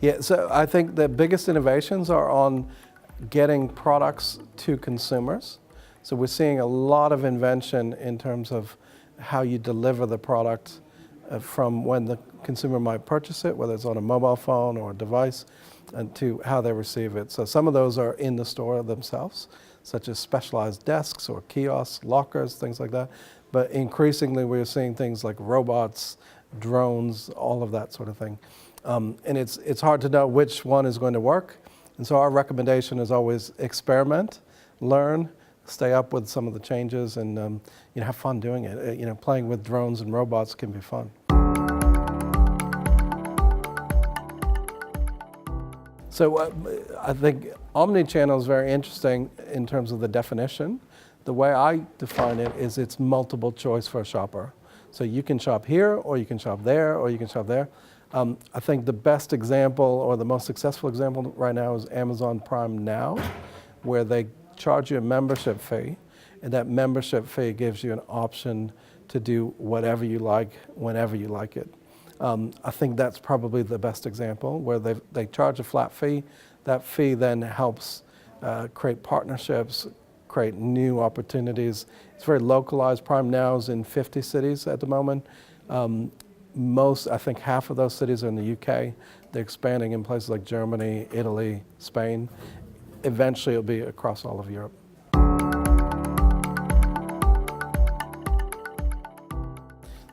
Yeah, so I think the biggest innovations are on getting products to consumers. So we're seeing a lot of invention in terms of how you deliver the product from when the consumer might purchase it, whether it's on a mobile phone or a device, and to how they receive it. So some of those are in the store themselves, such as specialized desks or kiosks, lockers, things like that. But increasingly we're seeing things like robots, drones, all of that sort of thing. And it's hard to know which one is going to work. And so our recommendation is always experiment, learn, stay up with some of the changes, and have fun doing it. Playing with drones and robots can be fun. So I think omni-channel is very interesting in terms of the definition. The way I define it is it's multiple choice for a shopper. So you can shop here, or you can shop there, or you can shop there. I think the best example, or the most successful example right now, is Amazon Prime Now, where they charge you a membership fee, and that membership fee gives you an option to do whatever you like, whenever you like it. I think that's probably the best example, where they charge a flat fee. That fee then helps create partnerships, create new opportunities. It's very localized. Prime Now is in 50 cities at the moment. I think half of those cities are in the UK. They're expanding in places like Germany, Italy, Spain. Eventually it'll be across all of Europe.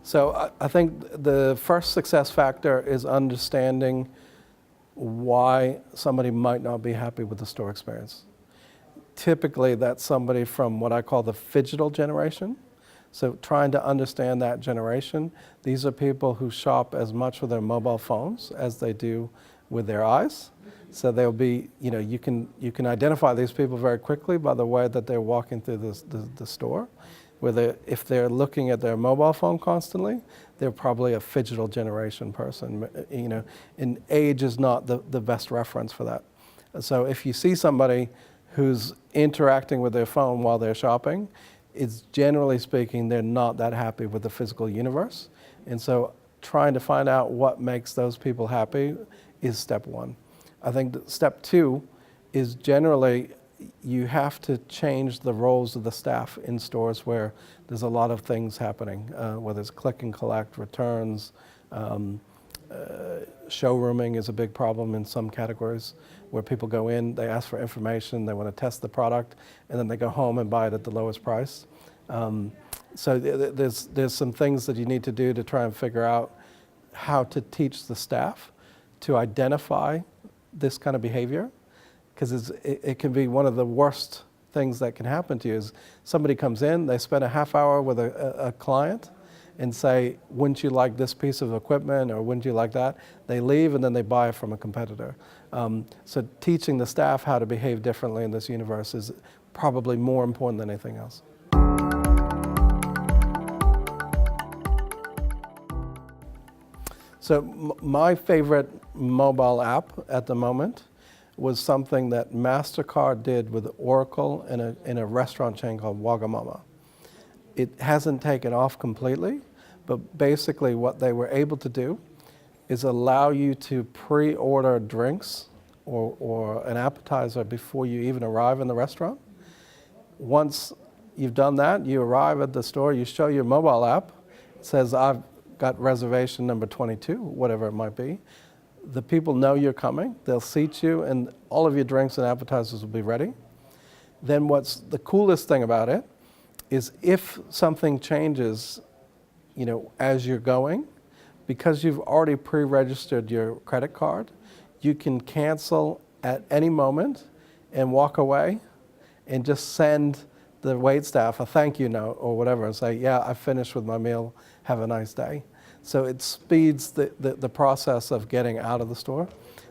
So I think the first success factor is understanding why somebody might not be happy with the store experience. Typically that's somebody from what I call the phygital generation. So trying to understand that generation. These are people who shop as much with their mobile phones as they do with their eyes. So they'll be, you can identify these people very quickly by the way that they're walking through the store. If they're looking at their mobile phone constantly, they're probably a phygital generation person. And age is not the best reference for that. So if you see somebody who's interacting with their phone while they're shopping, it's generally speaking, they're not that happy with the physical universe. And so trying to find out what makes those people happy is step one. I think that step two is generally you have to change the roles of the staff in stores where there's a lot of things happening, whether it's click and collect, returns, showrooming is a big problem in some categories, where people go in, they ask for information, they want to test the product, and then they go home and buy it at the lowest price. So there's some things that you need to do to try and figure out how to teach the staff to identify this kind of behavior, because it can be one of the worst things that can happen to you. Is somebody comes in, they spend a half hour with a client, and say, wouldn't you like this piece of equipment, or wouldn't you like that? They leave and then they buy it from a competitor. So teaching the staff how to behave differently in this universe is probably more important than anything else. So my favorite mobile app at the moment was something that MasterCard did with Oracle in a restaurant chain called Wagamama. It hasn't taken off completely, but basically what they were able to do is allow you to pre-order drinks or an appetizer before you even arrive in the restaurant. Once you've done that, you arrive at the store, you show your mobile app, it says, I've got reservation number 22, whatever it might be. The people know you're coming, they'll seat you, and all of your drinks and appetizers will be ready. Then what's the coolest thing about it is if something changes, as you're going, because you've already pre-registered your credit card, you can cancel at any moment and walk away and just send the waitstaff a thank you note or whatever and say, yeah, I finished with my meal, have a nice day. So it speeds the process of getting out of the store.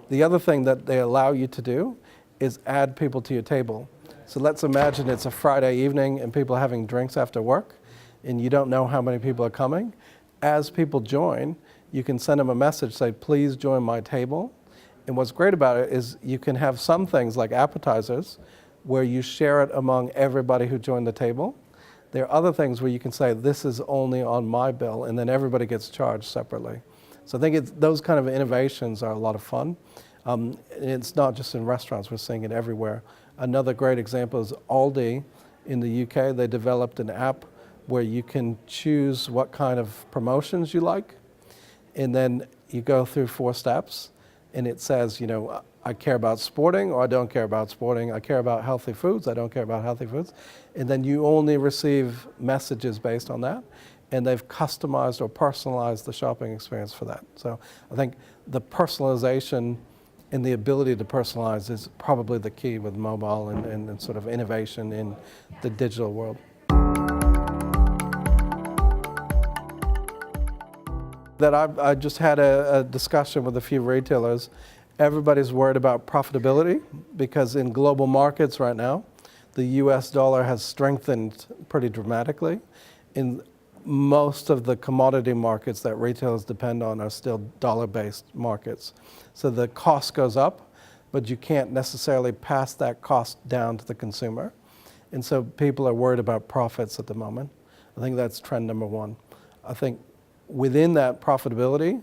The other thing that they allow you to do is add people to your table. So let's imagine it's a Friday evening and people are having drinks after work and you don't know how many people are coming. As people join, you can send them a message, say, please join my table. And what's great about it is you can have some things like appetizers where you share it among everybody who joined the table. There are other things where you can say, this is only on my bill, and then everybody gets charged separately. So I think those kind of innovations are a lot of fun. And it's not just in restaurants, we're seeing it everywhere. Another great example is Aldi in the UK. They developed an app where you can choose what kind of promotions you like, and then you go through 4 steps, and it says, you know, I care about sporting or I don't care about sporting. I care about healthy foods, I don't care about healthy foods. And then you only receive messages based on that, and they've customized or personalized the shopping experience for that. So I think the personalization and the ability to personalize is probably the key with mobile and sort of innovation in the digital world. That I just had a discussion with a few retailers. Everybody's worried about profitability because in global markets right now, the US dollar has strengthened pretty dramatically. In most of the commodity markets that retailers depend on are still dollar-based markets. So the cost goes up, but you can't necessarily pass that cost down to the consumer. And so people are worried about profits at the moment. I think that's trend number 1. I think within that profitability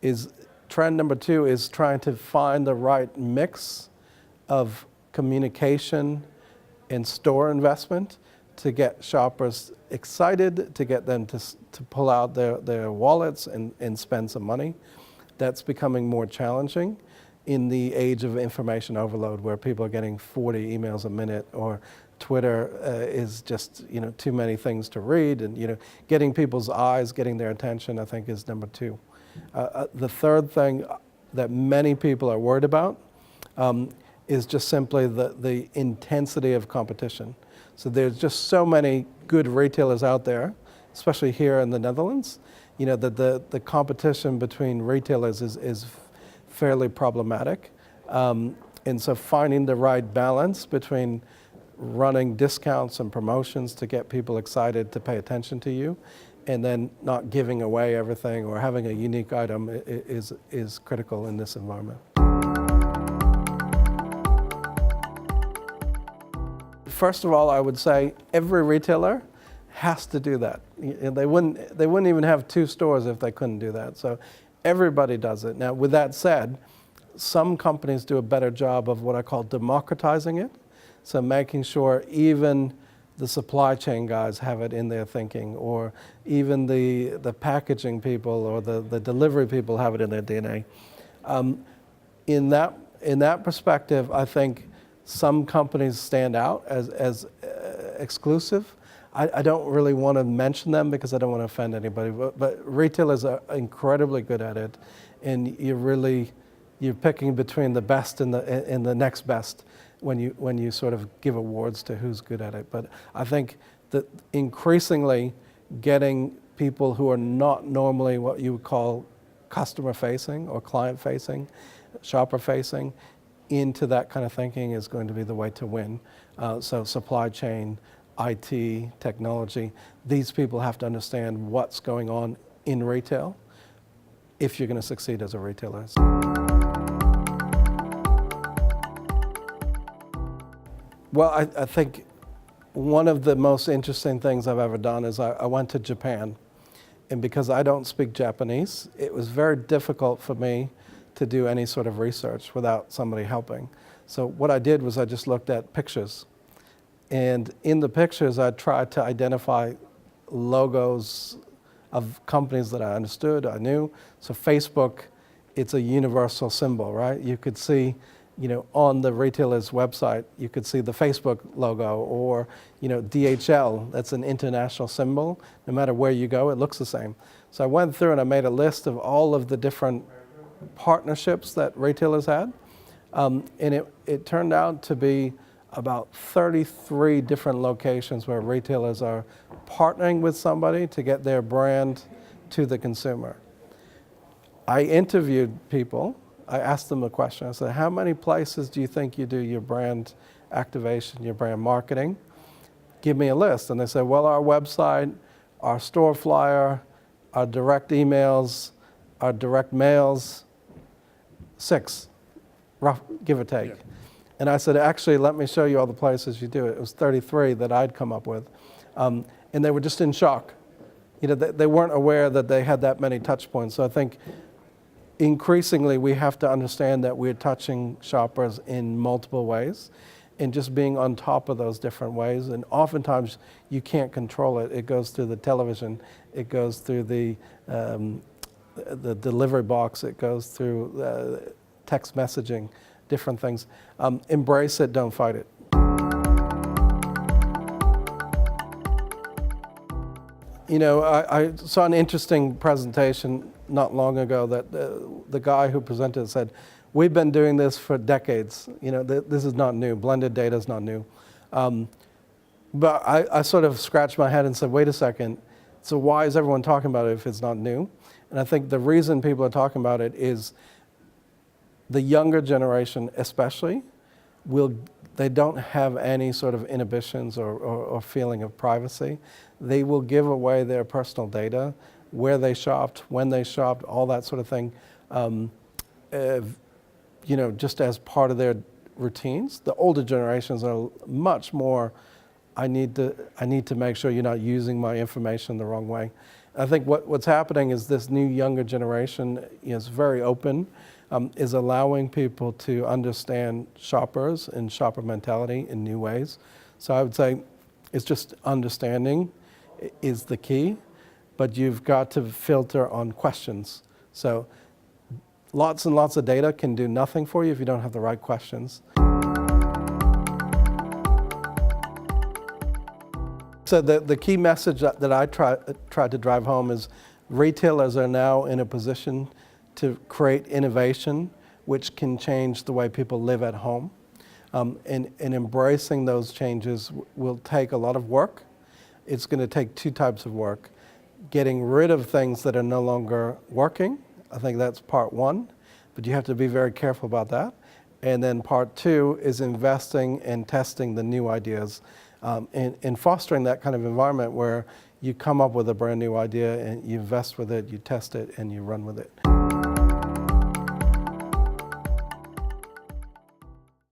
is trend number 2 is trying to find the right mix of communication and store investment to get shoppers excited, to get them to pull out their wallets and spend some money. That's becoming more challenging in the age of information overload, where people are getting 40 emails a minute, or Twitter is just, you know, too many things to read, and, you know, getting people's eyes, getting their attention, I think is number 2. The third thing that many people are worried about is just simply the intensity of competition. So there's just so many good retailers out there, especially here in the Netherlands, you know, that the competition between retailers is fairly problematic. And so finding the right balance between running discounts and promotions to get people excited to pay attention to you, and then not giving away everything or having a unique item is critical in this environment. First of all, I would say every retailer has to do that. They wouldn't even have 2 stores if they couldn't do that. So everybody does it. Now, with that said, some companies do a better job of what I call democratizing it. So making sure even the supply chain guys have it in their thinking, or even the packaging people or the delivery people have it in their DNA. In that perspective, I think some companies stand out as exclusive. I don't really want to mention them because I don't want to offend anybody, but retailers are incredibly good at it, and you're picking between the best and the next best when you sort of give awards to who's good at it. But I think that increasingly getting people who are not normally what you would call customer facing or client facing, shopper facing, into that kind of thinking is going to be the way to win. So supply chain, IT, technology, these people have to understand what's going on in retail if you're going to succeed as a retailer. Well, I think one of the most interesting things I've ever done is I went to Japan. And because I don't speak Japanese, it was very difficult for me to do any sort of research without somebody helping. So what I did was I just looked at pictures. And in the pictures, I tried to identify logos of companies that I understood, I knew. So Facebook, it's a universal symbol, right? You could see, you know, on the retailer's website, you could see the Facebook logo, or, you know, DHL, that's an international symbol. No matter where you go, it looks the same. So I went through and I made a list of all of the different partnerships that retailers had. And it turned out to be about 33 different locations where retailers are partnering with somebody to get their brand to the consumer. I interviewed people. I asked them a question. I said, how many places do you think you do your brand activation, your brand marketing? Give me a list. And they said, well, our website, our store flyer, our direct emails, our direct mails, 6, rough, give or take. Yeah. And I said, actually, let me show you all the places you do it. It was 33 that I'd come up with. And they were just in shock. You know, they weren't aware that they had that many touch points. So I think increasingly we have to understand that we're touching shoppers in multiple ways and just being on top of those different ways. And oftentimes you can't control it. It goes through the television, it goes through the delivery box, it goes through text messaging, different things. Embrace it, don't fight it. You know, I saw an interesting presentation not long ago that the guy who presented said, we've been doing this for decades. You know, this is not new. Blended data is not new. But I sort of scratched my head and said, wait a second, so why is everyone talking about it if it's not new? And I think the reason people are talking about it is the younger generation especially, they don't have any sort of inhibitions or feeling of privacy. They will give away their personal data, where they shopped, when they shopped, all that sort of thing, you know, just as part of their routines. The older generations are much more, I need to make sure you're not using my information the wrong way. I think what's happening is this new younger generation is very open, is allowing people to understand shoppers and shopper mentality in new ways. So I would say it's just understanding is the key, but you've got to filter on questions. So lots and lots of data can do nothing for you if you don't have the right questions. So the key message that I tried to drive home is retailers are now in a position to create innovation which can change the way people live at home. And embracing those changes will take a lot of work. It's going to take two types of work. Getting rid of things that are no longer working, I think that's part one, but you have to be very careful about that. And then part two is investing and testing the new ideas and fostering that kind of environment where you come up with a brand new idea and you invest with it, you test it, and you run with it.